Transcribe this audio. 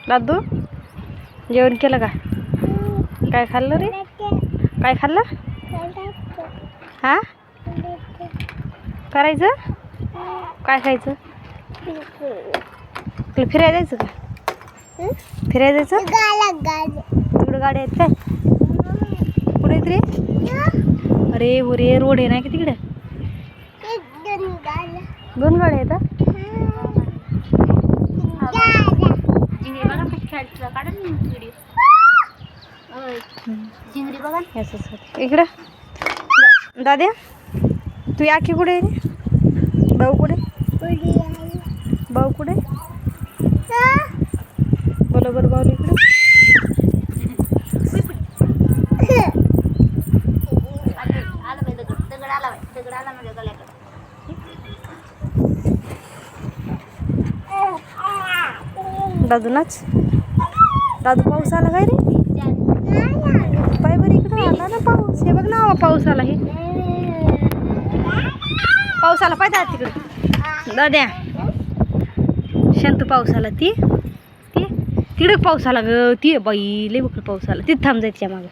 दादू जेवण केलं का? काय खाल्लं रे? काय खाल्लं? हा करायचं काय खायचं? तुला फिरायला जायचं का? फिरायला जायचं? तिकडं गाड्या आहेत काय? कुठे आहेत रे? अरे हो रे, रोड आहे ना की तिकडे? 2 गाड्या आहेत. इकडं दाद्या तू आखी कुठे आहे रे? भाऊ कुठे? भाऊ कुठे? बोला बरं भाऊ इकडे. दादू नाच. दादू पाऊस आला काय रे? पाय बरं इकडं आला ना पाऊस. हे बघ ना पाऊस आला. हे पाऊस आला पाहिजे तिकडं दाद्या. शांत पाऊस आला. ती तिकडे पाऊस आला ग. ती बाई लई बघ पाऊस आला. तिथं थांब जायच्या मागं.